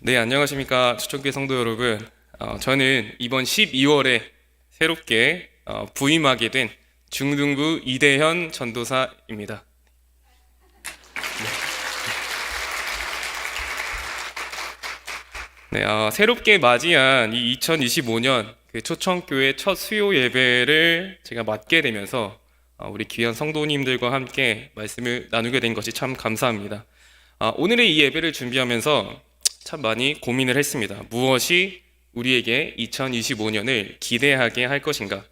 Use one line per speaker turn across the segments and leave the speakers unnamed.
네, 안녕하십니까. 초청교회 성도 여러분. 저는 이번 12월에 새롭게 부임하게 된 중등부 이대현 전도사입니다. 네, 새롭게 맞이한 이 2025년 초청교회 첫 수요 예배를 제가 맡게 되면서 우리 귀한 성도님들과 함께 말씀을 나누게 된 것이 참 감사합니다. 오늘의 이 예배를 준비하면서 참 많이 고민을 했습니다. 무엇이 우리에게 2025년을 기대하게 할 것인가?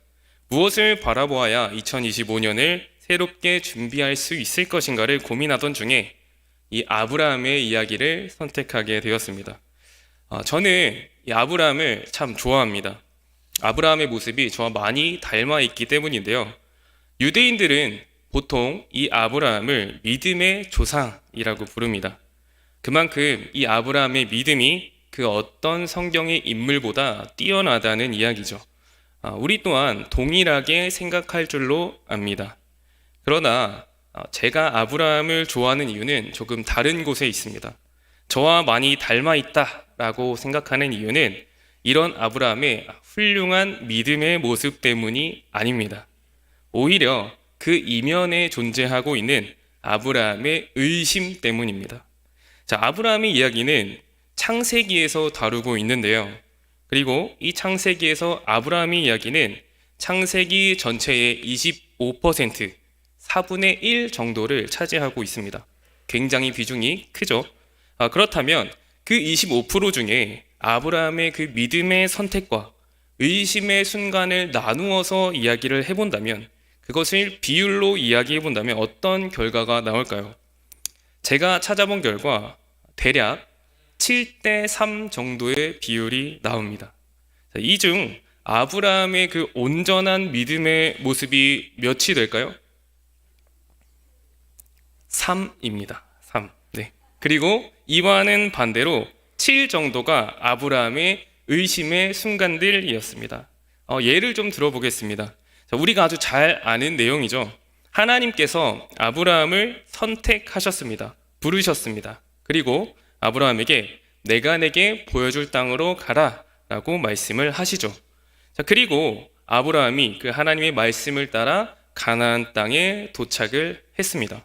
무엇을 바라보아야 2025년을 새롭게 준비할 수 있을 것인가를 고민하던 중에 이 아브라함의 이야기를 선택하게 되었습니다. 저는 이 아브라함을 참 좋아합니다. 아브라함의 모습이 저와 많이 닮아 있기 때문인데요. 유대인들은 보통 이 아브라함을 믿음의 조상이라고 부릅니다. 그만큼 이 아브라함의 믿음이 그 어떤 성경의 인물보다 뛰어나다는 이야기죠. 우리 또한 동일하게 생각할 줄로 압니다. 그러나 제가 아브라함을 좋아하는 이유는 조금 다른 곳에 있습니다. 저와 많이 닮아 있다라고 생각하는 이유는 이런 아브라함의 훌륭한 믿음의 모습 때문이 아닙니다. 오히려 그 이면에 존재하고 있는 아브라함의 의심 때문입니다. 자, 아브라함의 이야기는 창세기에서 다루고 있는데요. 그리고 이 창세기에서 아브라함의 이야기는 창세기 전체의 25%, 4분의 1 정도를 차지하고 있습니다. 굉장히 비중이 크죠. 그렇다면 그 25% 중에 아브라함의 그 믿음의 선택과 의심의 순간을 나누어서 이야기를 해본다면, 그것을 비율로 이야기해본다면 어떤 결과가 나올까요? 제가 찾아본 결과 대략 7대 3 정도의 비율이 나옵니다. 이 중 아브라함의 그 온전한 믿음의 모습이 몇이 될까요? 3입니다. 3. 네. 그리고 이와는 반대로 7 정도가 아브라함의 의심의 순간들이었습니다. 예를 좀 들어보겠습니다. 우리가 아주 잘 아는 내용이죠. 하나님께서 아브라함을 선택하셨습니다. 부르셨습니다. 그리고 아브라함에게 내가 내게 보여줄 땅으로 가라 라고 말씀을 하시죠. 그리고 아브라함이 그 하나님의 말씀을 따라 가나안 땅에 도착을 했습니다.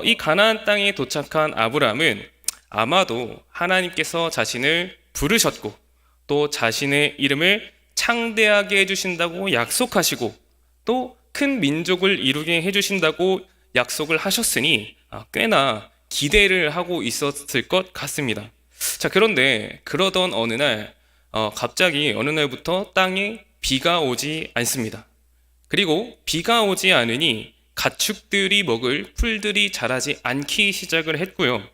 이 가나안 땅에 도착한 아브라함은 아마도 하나님께서 자신을 부르셨고 또 자신의 이름을 창대하게 해주신다고 약속하시고 또 큰 민족을 이루게 해주신다고 약속을 하셨으니 꽤나 기대를 하고 있었을 것 같습니다. 자, 그런데 그러던 어느 날 갑자기 어느 날부터 땅에 비가 오지 않습니다. 그리고 비가 오지 않으니 가축들이 먹을 풀들이 자라지 않기 시작을 했고요.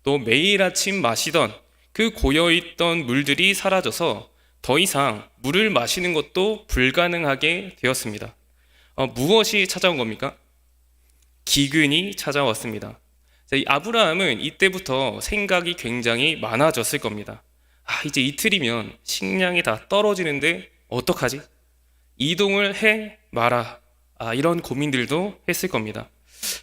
또 매일 아침 마시던 그 고여있던 물들이 사라져서 더 이상 물을 마시는 것도 불가능하게 되었습니다. 무엇이 찾아온 겁니까? 기근이 찾아왔습니다. 이 아브라함은 이때부터 생각이 굉장히 많아졌을 겁니다. 이제 이틀이면 식량이 다 떨어지는데 어떡하지? 이동을 해 마라. 이런 고민들도 했을 겁니다.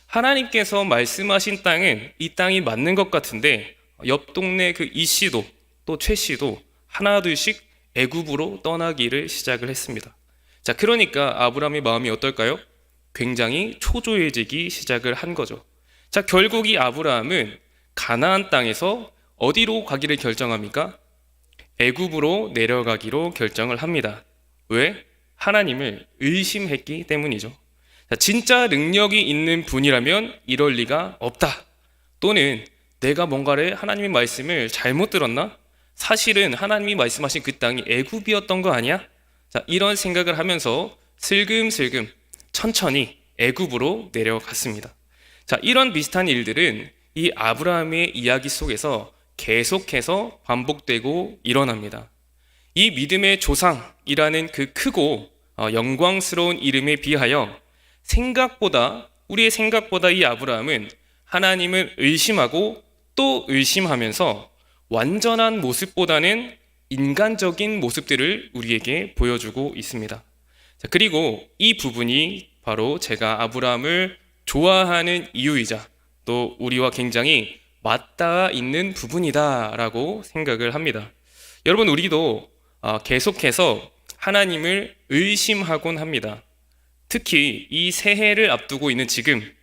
하나님께서 말씀하신 땅은 이 땅이 맞는 것 같은데 옆 동네 그 이 씨도 또 최 씨도 하나둘씩 애굽으로 떠나기를 시작을 했습니다. 자, 그러니까 아브라함의 마음이 어떨까요? 굉장히 초조해지기 시작을 한 거죠. 자, 결국 이 아브라함은 가나안 땅에서 어디로 가기를 결정합니까? 애굽으로 내려가기로 결정을 합니다. 왜? 하나님을 의심했기 때문이죠. 자, 진짜 능력이 있는 분이라면 이럴 리가 없다. 또는 내가 뭔가를 하나님의 말씀을 잘못 들었나? 사실은 하나님이 말씀하신 그 땅이 애굽이었던 거 아니야? 자, 이런 생각을 하면서 슬금슬금 천천히 애굽으로 내려갔습니다. 자, 이런 비슷한 일들은 이 아브라함의 이야기 속에서 계속해서 반복되고 일어납니다. 이 믿음의 조상이라는 그 크고 영광스러운 이름에 비하여 우리의 생각보다 이 아브라함은 하나님을 의심하고 또 의심하면서 완전한 모습보다는 인간적인 모습들을 우리에게 보여주고 있습니다. 자, 그리고 이 부분이 바로 제가 아브라함을 좋아하는 이유이자 또 우리와 굉장히 맞닿아 있는 부분이다라고 생각을 합니다. 여러분, 우리도 계속해서 하나님을 의심하곤 합니다. 특히 이 새해를 앞두고 있는 지금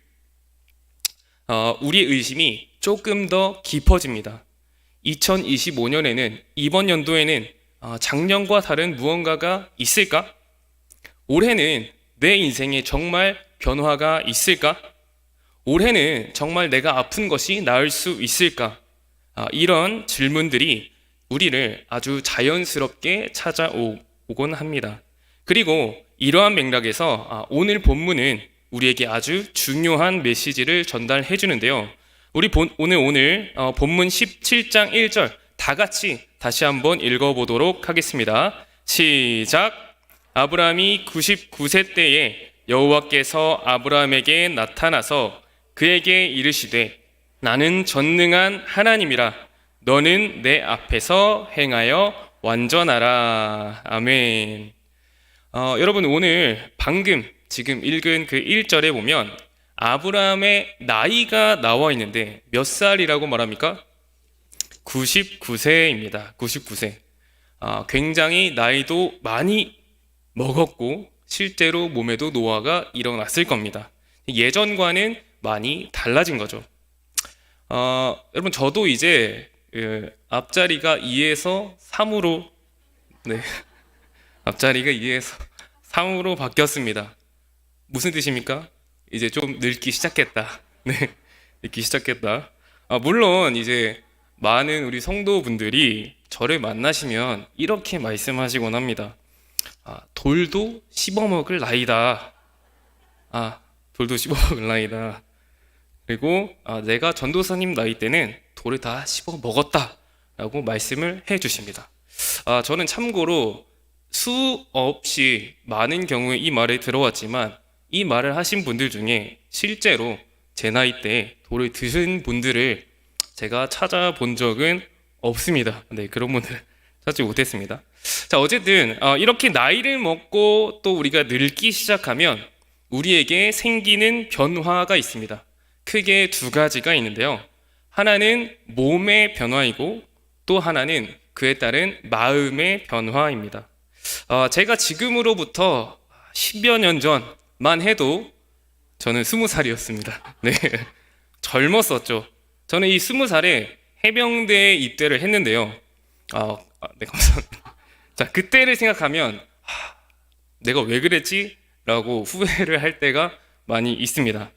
우리의 의심이 조금 더 깊어집니다. 2025년에는, 이번 연도에는 작년과 다른 무언가가 있을까? 올해는 내 인생에 정말 변화가 있을까? 올해는 정말 내가 아픈 것이 나을 수 있을까? 이런 질문들이 우리를 아주 자연스럽게 찾아오곤 합니다. 그리고 이러한 맥락에서 오늘 본문은 우리에게 아주 중요한 메시지를 전달해 주는데요. 우리 오늘 본문 17장 1절 다 같이 다시 한번 읽어보도록 하겠습니다. 시작! 아브라함이 99세 때에 여호와께서 아브라함에게 나타나서 그에게 이르시되 나는 전능한 하나님이라 너는 내 앞에서 행하여 완전하라. 아멘. 여러분, 오늘 방금 지금 읽은 그 1절에 보면 아브라함의 나이가 나와 있는데 몇 살이라고 말합니까? 99세입니다. 99세. 굉장히 나이도 많이 먹었고 실제로 몸에도 노화가 일어났을 겁니다. 예전과는 많이 달라진 거죠. 여러분, 저도 이제 앞자리가 2에서 3으로 앞자리가 2에서 3으로 바뀌었습니다. 무슨 뜻입니까? 이제 좀 늙기 시작했다. 늙기 시작했다. 물론 이제 많은 우리 성도분들이 저를 만나시면 이렇게 말씀하시곤 합니다. 돌도 씹어먹을 나이다. 돌도 씹어먹을 나이다. 그리고 내가 전도사님 나이 때는 돌을 다 씹어먹었다 라고 말씀을 해주십니다. 저는 참고로 수없이 많은 경우에 이 말을 들어왔지만 이 말을 하신 분들 중에 실제로 제 나이 때 돌을 드신 분들을 제가 찾아본 적은 없습니다. 그런 분들 찾지 못했습니다. 자, 어쨌든 이렇게 나이를 먹고 또 우리가 늙기 시작하면 우리에게 생기는 변화가 있습니다. 크게 두 가지가 있는데요. 하나는 몸의 변화이고 또 하나는 그에 따른 마음의 변화입니다. 제가 지금으로부터 10여 년 전만 해도 저는 20살이었습니다. 젊었었죠. 저는 이 20살에 해병대에 입대를 했는데요. 네, 감사합니다. 자, 그때를 생각하면 내가 왜 그랬지? 라고 후회를 할 때가 많이 있습니다.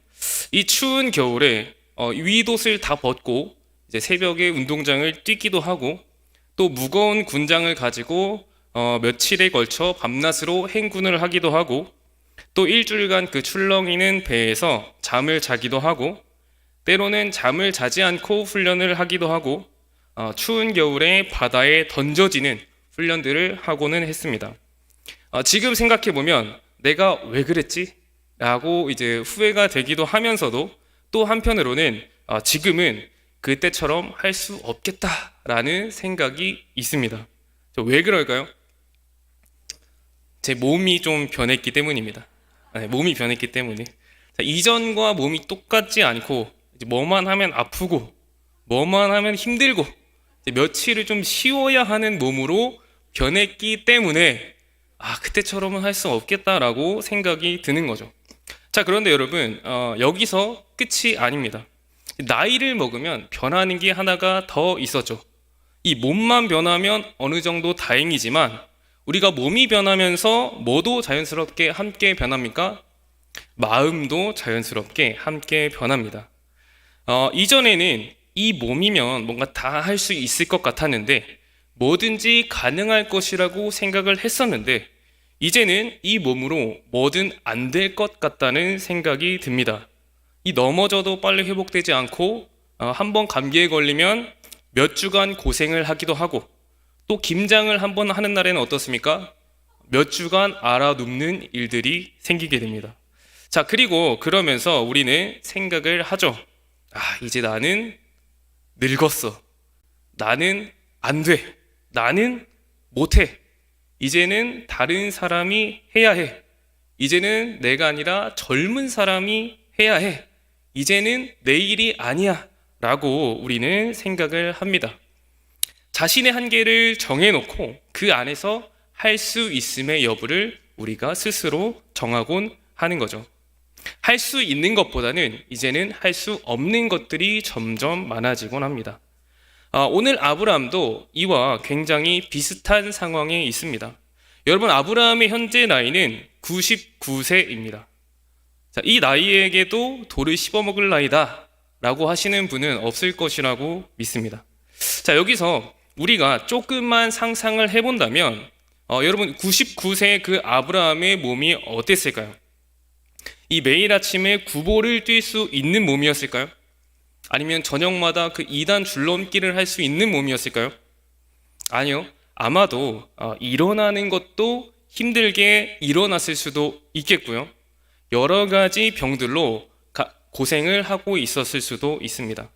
이 추운 겨울에 윗옷을 다 벗고 이제 새벽에 운동장을 뛰기도 하고 또 무거운 군장을 가지고 며칠에 걸쳐 밤낮으로 행군을 하기도 하고 또 일주일간 그 출렁이는 배에서 잠을 자기도 하고 때로는 잠을 자지 않고 훈련을 하기도 하고 추운 겨울에 바다에 던져지는 훈련들을 하고는 했습니다. 지금 생각해보면 내가 왜 그랬지? 라고 이제 후회가 되기도 하면서도 또 한편으로는 지금은 그때처럼 할 수 없겠다라는 생각이 있습니다. 왜 그럴까요? 제 몸이 좀 변했기 때문입니다. 몸이 변했기 때문에. 이전과 몸이 똑같지 않고 뭐만 하면 아프고 뭐만 하면 힘들고 며칠을 좀 쉬어야 하는 몸으로 변했기 때문에 그때처럼은 할 수 없겠다라고 생각이 드는 거죠. 자, 그런데 여러분, 여기서 끝이 아닙니다. 나이를 먹으면 변하는 게 하나가 더 있었죠. 이 몸만 변하면 어느 정도 다행이지만 우리가 몸이 변하면서 뭐도 자연스럽게 함께 변합니까? 마음도 자연스럽게 함께 변합니다. 이전에는 이 몸이면 뭔가 다 할 수 있을 것 같았는데 뭐든지 가능할 것이라고 생각을 했었는데 이제는 이 몸으로 뭐든 안 될 것 같다는 생각이 듭니다. 이 넘어져도 빨리 회복되지 않고 한번 감기에 걸리면 몇 주간 고생을 하기도 하고 또 김장을 한번 하는 날에는 어떻습니까? 몇 주간 알아눕는 일들이 생기게 됩니다. 자, 그리고 그러면서 우리는 생각을 하죠. 이제 나는 늙었어. 나는 안 돼. 나는 못해. 이제는 다른 사람이 해야 해. 이제는 내가 아니라 젊은 사람이 해야 해. 이제는 내 일이 아니야. 라고 우리는 생각을 합니다. 자신의 한계를 정해놓고 그 안에서 할 수 있음의 여부를 우리가 스스로 정하곤 하는 거죠. 할 수 있는 것보다는 이제는 할 수 없는 것들이 점점 많아지곤 합니다. 오늘 아브라함도 이와 굉장히 비슷한 상황에 있습니다. 여러분, 아브라함의 현재 나이는 99세입니다. 자, 이 나이에게도 돌을 씹어먹을 나이다 라고 하시는 분은 없을 것이라고 믿습니다. 자, 여기서 우리가 조금만 상상을 해본다면 여러분, 99세 그 아브라함의 몸이 어땠을까요? 이 매일 아침에 구보를 뛸 수 있는 몸이었을까요? 아니면 저녁마다 그 2단 줄넘기를 할 수 있는 몸이었을까요? 아니요. 아마도 일어나는 것도 힘들게 일어났을 수도 있겠고요. 여러 가지 병들로 고생을 하고 있었을 수도 있습니다.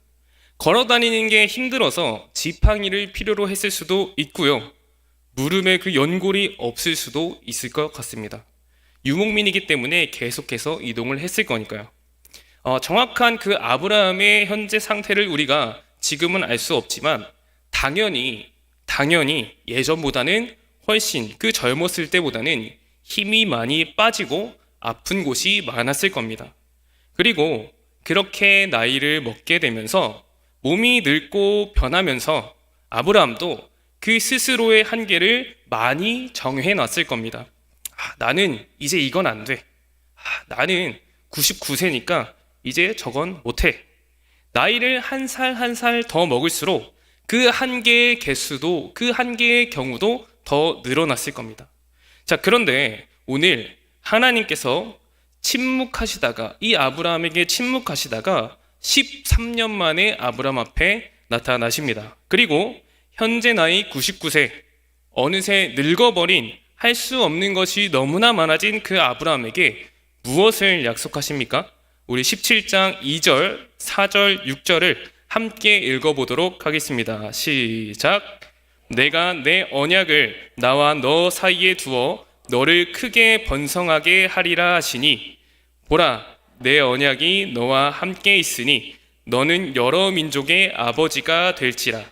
걸어 다니는 게 힘들어서 지팡이를 필요로 했을 수도 있고요. 무릎에 그 연골이 없을 수도 있을 것 같습니다. 유목민이기 때문에 계속해서 이동을 했을 거니까요. 정확한 그 아브라함의 현재 상태를 우리가 지금은 알 수 없지만 당연히 예전보다는 훨씬 그 젊었을 때보다는 힘이 많이 빠지고 아픈 곳이 많았을 겁니다. 그리고 그렇게 나이를 먹게 되면서 몸이 늙고 변하면서 아브라함도 그 스스로의 한계를 많이 정해놨을 겁니다. 나는 이제 이건 안 돼. 나는 99세니까 이제 저건 못해. 나이를 한 살 한 살 더 먹을수록 그 한계의 개수도, 그 한계의 경우도 더 늘어났을 겁니다. 자, 그런데 오늘 하나님께서 침묵하시다가, 이 아브라함에게 침묵하시다가 13년 만에 아브라함 앞에 나타나십니다. 그리고 현재 나이 99세, 어느새 늙어버린, 할 수 없는 것이 너무나 많아진 그 아브라함에게 무엇을 약속하십니까? 우리 17장 2절, 4절, 6절을 함께 읽어보도록 하겠습니다. 시작. 내가 내 언약을 나와 너 사이에 두어 너를 크게 번성하게 하리라 하시니, 보라, 내 언약이 너와 함께 있으니 너는 여러 민족의 아버지가 될지라.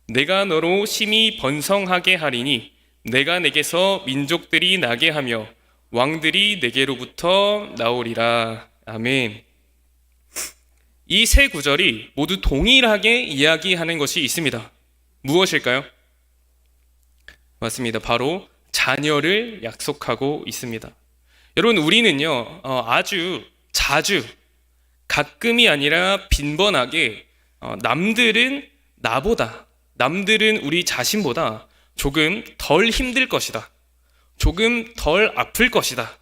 내가 너로 심히 번성하게 하리니 내가 내게서 민족들이 나게 하며 왕들이 내게로부터 나오리라. 아멘. 이 세 구절이 모두 동일하게 이야기하는 것이 있습니다. 무엇일까요? 맞습니다. 바로 자녀를 약속하고 있습니다. 여러분, 우리는요, 아주 자주, 가끔이 아니라 빈번하게 남들은 우리 자신보다 조금 덜 힘들 것이다, 조금 덜 아플 것이다,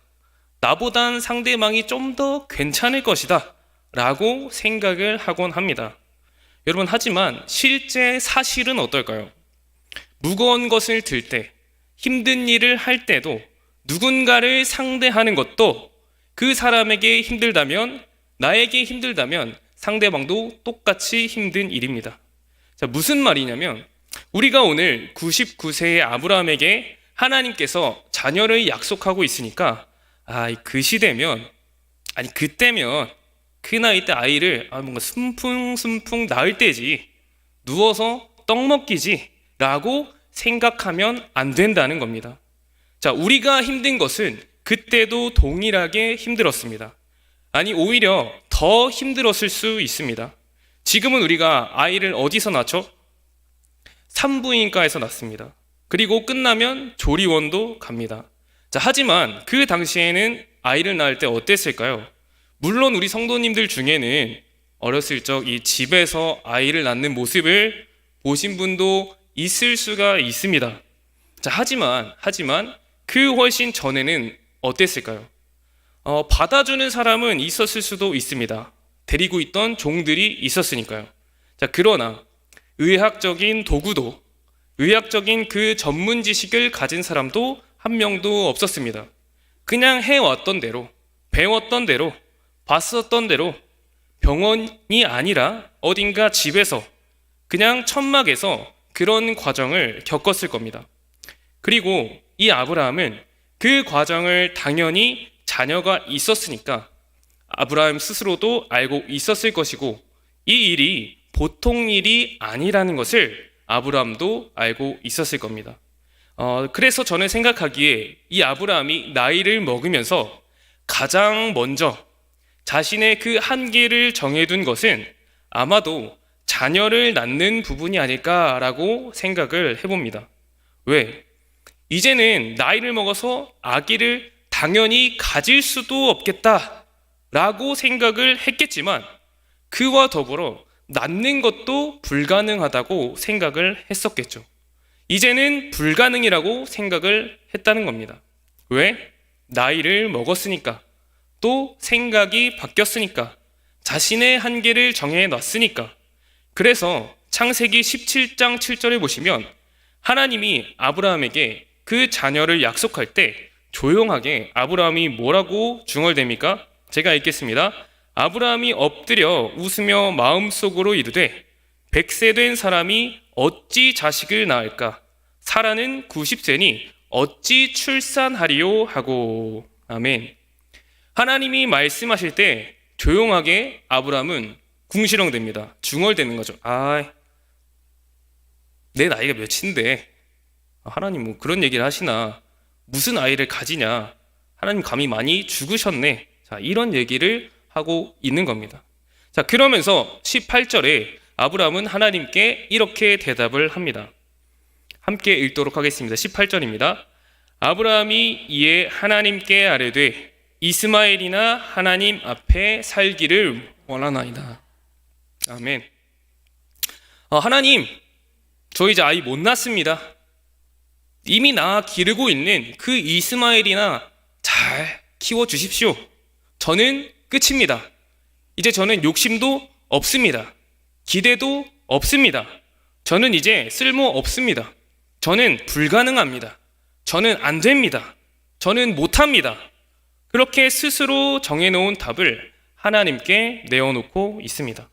나보단 상대방이 좀 더 괜찮을 것이다 라고 생각을 하곤 합니다. 여러분, 하지만 실제 사실은 어떨까요? 무거운 것을 들 때, 힘든 일을 할 때도 누군가를 상대하는 것도 그 사람에게 힘들다면, 나에게 힘들다면 상대방도 똑같이 힘든 일입니다. 자, 무슨 말이냐면, 우리가 오늘 99세의 아브라함에게 하나님께서 자녀를 약속하고 있으니까, 그때면 그 나이 때 아이를 뭔가 숨풍숨풍 낳을 때지, 누워서 떡 먹기지 라고 생각하면 안 된다는 겁니다. 자, 우리가 힘든 것은 그때도 동일하게 힘들었습니다. 오히려 더 힘들었을 수 있습니다. 지금은 우리가 아이를 어디서 낳죠? 산부인과에서 낳습니다. 그리고 끝나면 조리원도 갑니다. 자, 하지만 그 당시에는 아이를 낳을 때 어땠을까요? 물론 우리 성도님들 중에는 어렸을 적 이 집에서 아이를 낳는 모습을 보신 분도 있을 수가 있습니다. 자, 하지만 그 훨씬 전에는 어땠을까요? 받아주는 사람은 있었을 수도 있습니다. 데리고 있던 종들이 있었으니까요. 자, 그러나 의학적인 도구도, 의학적인 그 전문 지식을 가진 사람도 한 명도 없었습니다. 그냥 해왔던 대로, 배웠던 대로, 봤었던 대로 병원이 아니라 어딘가 집에서, 그냥 천막에서 그런 과정을 겪었을 겁니다. 그리고 이 아브라함은 그 과정을 당연히 자녀가 있었으니까 아브라함 스스로도 알고 있었을 것이고, 이 일이 보통 일이 아니라는 것을 아브라함도 알고 있었을 겁니다. 그래서 저는 생각하기에 이 아브라함이 나이를 먹으면서 가장 먼저 자신의 그 한계를 정해둔 것은 아마도 자녀를 낳는 부분이 아닐까라고 생각을 해봅니다. 왜? 이제는 나이를 먹어서 아기를 당연히 가질 수도 없겠다라고 생각을 했겠지만 그와 더불어 낳는 것도 불가능하다고 생각을 했었겠죠. 이제는 불가능이라고 생각을 했다는 겁니다. 왜? 나이를 먹었으니까, 또 생각이 바뀌었으니까, 자신의 한계를 정해놨으니까. 그래서 창세기 17장 7절에 보시면 하나님이 아브라함에게 그 자녀를 약속할 때 조용하게 아브라함이 뭐라고 중얼댑니까? 제가 읽겠습니다. 아브라함이 엎드려 웃으며 마음속으로 이르되 100세 된 사람이 어찌 자식을 낳을까? 사라는 90세니 어찌 출산하리요? 하고. 아멘. 하나님이 말씀하실 때 조용하게 아브라함은 궁시렁댑니다. 중얼대는 거죠. 내 나이가 몇인데 하나님 뭐 그런 얘기를 하시나? 무슨 아이를 가지냐? 하나님 감히 많이 죽으셨네. 자, 이런 얘기를 하고 있는 겁니다. 자, 그러면서 18절에 아브라함은 하나님께 이렇게 대답을 합니다. 함께 읽도록 하겠습니다. 18절입니다. 아브라함이 이에 하나님께 아뢰되 이스마엘이나 하나님 앞에 살기를 원하나이다. 아멘. 하나님, 저 이제 아이 못 낳습니다. 이미 낳아 기르고 있는 그 이스마엘이나 잘 키워주십시오. 저는 끝입니다. 이제 저는 욕심도 없습니다. 기대도 없습니다. 저는 이제 쓸모 없습니다. 저는 불가능합니다. 저는 안 됩니다. 저는 못합니다. 그렇게 스스로 정해놓은 답을 하나님께 내어놓고 있습니다.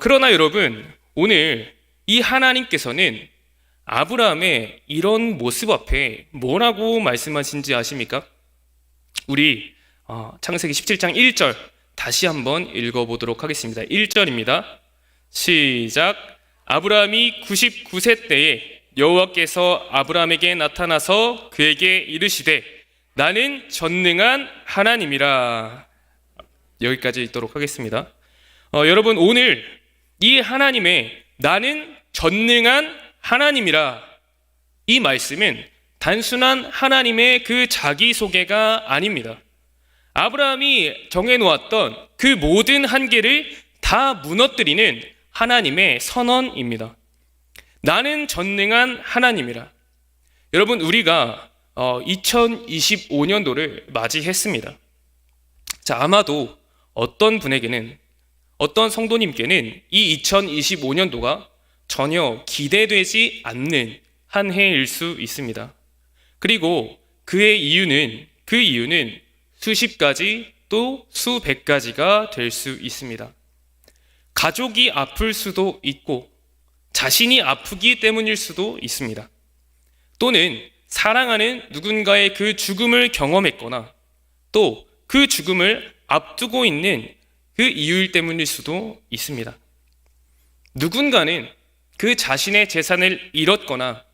그러나 여러분, 오늘 이 하나님께서는 아브라함의 이런 모습 앞에 뭐라고 말씀하신지 아십니까? 우리 창세기 17장 1절 다시 한번 읽어보도록 하겠습니다. 1절입니다. 시작. 아브라함이 99세 때에 여호와께서 아브라함에게 나타나서 그에게 이르시되 나는 전능한 하나님이라. 여기까지 읽도록 하겠습니다. 여러분, 오늘 이 하나님의 나는 전능한 하나님이라 이 말씀은 단순한 하나님의 그 자기소개가 아닙니다. 아브라함이 정해놓았던 그 모든 한계를 다 무너뜨리는 하나님의 선언입니다. 나는 전능한 하나님이라. 여러분, 우리가 2025년도를 맞이했습니다. 자, 아마도 어떤 분에게는, 어떤 성도님께는 이 2025년도가 전혀 기대되지 않는 한 해일 수 있습니다. 그리고 그 이유는 수십 가지 또 수백 가지가 될 수 있습니다. 가족이 아플 수도 있고 자신이 아프기 때문일 수도 있습니다. 또는 사랑하는 누군가의 그 죽음을 경험했거나 또 그 죽음을 앞두고 있는 그 이유일 때문일 수도 있습니다. 누군가는 그 자신의 재산을 잃었거나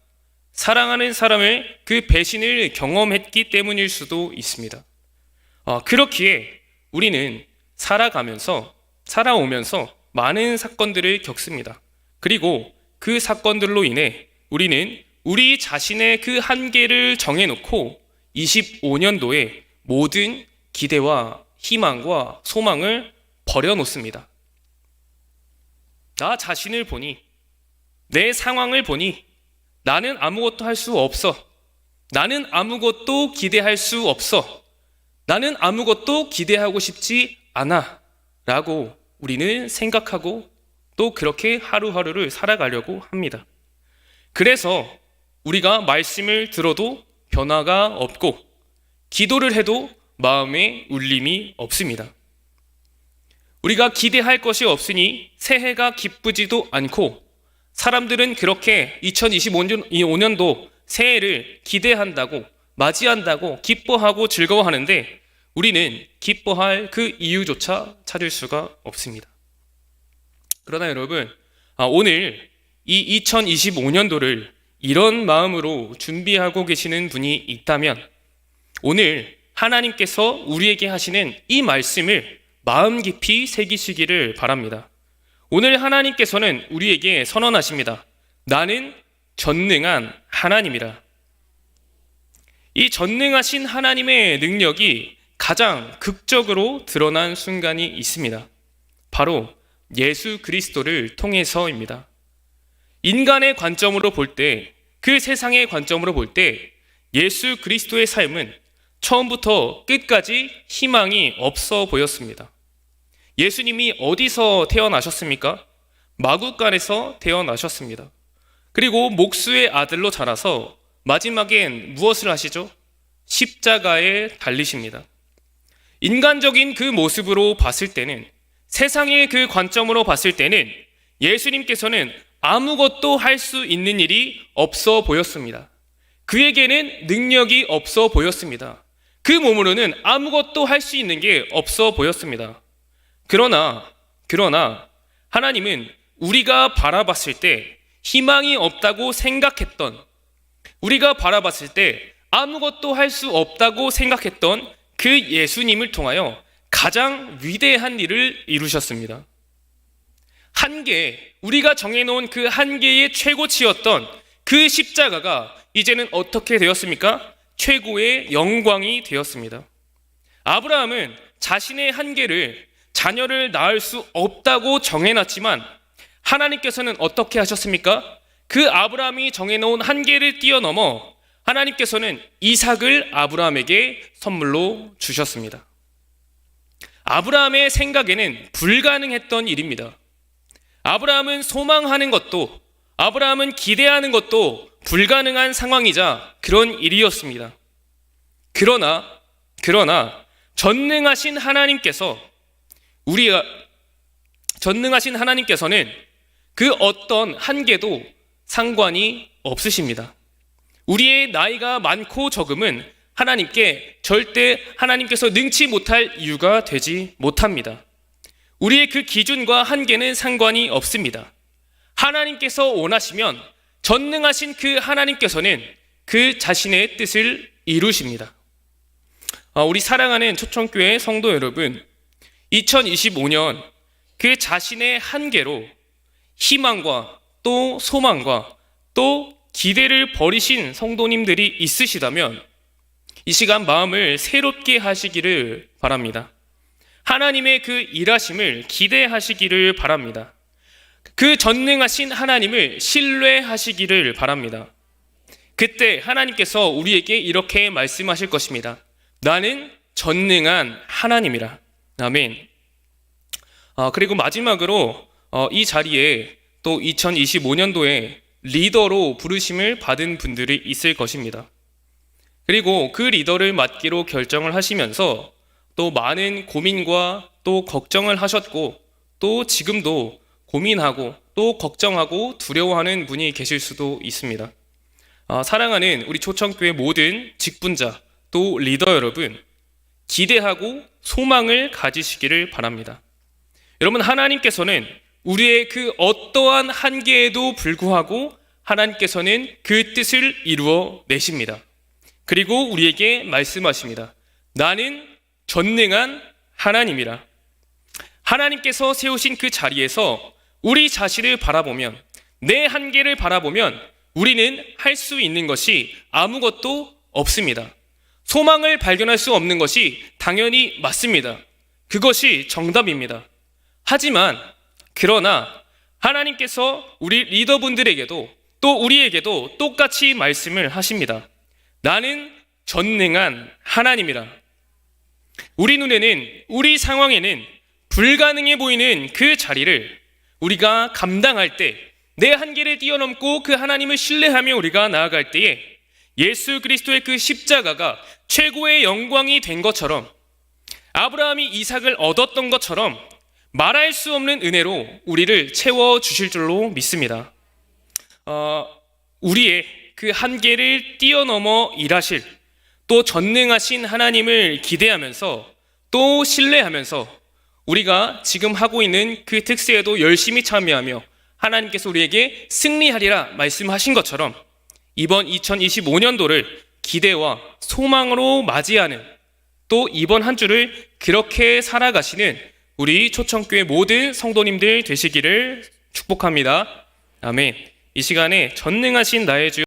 사랑하는 사람의 그 배신을 경험했기 때문일 수도 있습니다. 그렇기에 우리는 살아오면서 많은 사건들을 겪습니다. 그리고 그 사건들로 인해 우리는 우리 자신의 그 한계를 정해놓고 25년도에 모든 기대와 희망과 소망을 버려놓습니다. 나 자신을 보니, 내 상황을 보니 나는 아무것도 할 수 없어. 나는 아무것도 기대할 수 없어. 나는 아무것도 기대하고 싶지 않아. 라고 우리는 생각하고 또 그렇게 하루하루를 살아가려고 합니다. 그래서 우리가 말씀을 들어도 변화가 없고 기도를 해도 마음에 울림이 없습니다. 우리가 기대할 것이 없으니 새해가 기쁘지도 않고 사람들은 그렇게 2025년도 새해를 기대한다고 맞이한다고 기뻐하고 즐거워하는데 우리는 기뻐할 그 이유조차 찾을 수가 없습니다. 그러나 여러분, 오늘 이 2025년도를 이런 마음으로 준비하고 계시는 분이 있다면 오늘 하나님께서 우리에게 하시는 이 말씀을 마음 깊이 새기시기를 바랍니다. 오늘 하나님께서는 우리에게 선언하십니다. 나는 전능한 하나님이라. 이 전능하신 하나님의 능력이 가장 극적으로 드러난 순간이 있습니다. 바로 예수 그리스도를 통해서입니다. 인간의 관점으로 볼 때, 그 세상의 관점으로 볼 때 예수 그리스도의 삶은 처음부터 끝까지 희망이 없어 보였습니다. 예수님이 어디서 태어나셨습니까? 마구간에서 태어나셨습니다. 그리고 목수의 아들로 자라서 마지막엔 무엇을 하시죠? 십자가에 달리십니다. 인간적인 그 모습으로 봤을 때는, 세상의 그 관점으로 봤을 때는 예수님께서는 아무것도 할 수 있는 일이 없어 보였습니다. 그에게는 능력이 없어 보였습니다. 그 몸으로는 아무것도 할 수 있는 게 없어 보였습니다. 그러나 하나님은 우리가 바라봤을 때 희망이 없다고 생각했던, 우리가 바라봤을 때 아무것도 할 수 없다고 생각했던 그 예수님을 통하여 가장 위대한 일을 이루셨습니다. 한계, 우리가 정해놓은 그 한계의 최고치였던 그 십자가가 이제는 어떻게 되었습니까? 최고의 영광이 되었습니다. 아브라함은 자신의 한계를, 자녀를 낳을 수 없다고 정해놨지만 하나님께서는 어떻게 하셨습니까? 그 아브라함이 정해놓은 한계를 뛰어넘어 하나님께서는 이삭을 아브라함에게 선물로 주셨습니다. 아브라함의 생각에는 불가능했던 일입니다. 아브라함은 소망하는 것도, 아브라함은 기대하는 것도 불가능한 상황이자 그런 일이었습니다. 그러나 전능하신 하나님께서는 그 어떤 한계도 상관이 없으십니다. 우리의 나이가 많고 적음은 하나님께서 능치 못할 이유가 되지 못합니다. 우리의 그 기준과 한계는 상관이 없습니다. 하나님께서 원하시면 전능하신 그 하나님께서는 그 자신의 뜻을 이루십니다. 우리 사랑하는 초청교회 성도 여러분, 2025년 그 자신의 한계로 희망과 또 소망과 또 기대를 버리신 성도님들이 있으시다면 이 시간 마음을 새롭게 하시기를 바랍니다. 하나님의 그 일하심을 기대하시기를 바랍니다. 그 전능하신 하나님을 신뢰하시기를 바랍니다. 그때 하나님께서 우리에게 이렇게 말씀하실 것입니다. 나는 전능한 하나님이라. 아멘. 그리고 마지막으로 이 자리에 또 2025년도에 리더로 부르심을 받은 분들이 있을 것입니다. 그리고 그 리더를 맡기로 결정을 하시면서 또 많은 고민과 또 걱정을 하셨고 또 지금도 고민하고 또 걱정하고 두려워하는 분이 계실 수도 있습니다. 사랑하는 우리 초청교회 모든 직분자 또 리더 여러분, 기대하고 소망을 가지시기를 바랍니다. 여러분, 하나님께서는 우리의 그 어떠한 한계에도 불구하고 하나님께서는 그 뜻을 이루어 내십니다. 그리고 우리에게 말씀하십니다. 나는 전능한 하나님이라. 하나님께서 세우신 그 자리에서 우리 자신을 바라보면, 내 한계를 바라보면 우리는 할 수 있는 것이 아무것도 없습니다. 소망을 발견할 수 없는 것이 당연히 맞습니다. 그것이 정답입니다. 하지만 그러나 하나님께서 우리 리더분들에게도 또 우리에게도 똑같이 말씀을 하십니다. 나는 전능한 하나님이라. 우리 눈에는, 우리 상황에는 불가능해 보이는 그 자리를 우리가 감당할 때, 내 한계를 뛰어넘고 그 하나님을 신뢰하며 우리가 나아갈 때에 예수 그리스도의 그 십자가가 최고의 영광이 된 것처럼, 아브라함이 이삭을 얻었던 것처럼 말할 수 없는 은혜로 우리를 채워주실 줄로 믿습니다. 우리의 그 한계를 뛰어넘어 일하실 또 전능하신 하나님을 기대하면서 또 신뢰하면서 우리가 지금 하고 있는 그 특세에도 열심히 참여하며 하나님께서 우리에게 승리하리라 말씀하신 것처럼 이번 2025년도를 기대와 소망으로 맞이하는, 또 이번 한 주를 그렇게 살아가시는 우리 초청교회 모든 성도님들 되시기를 축복합니다. 아멘. 이 시간에 전능하신 나의 주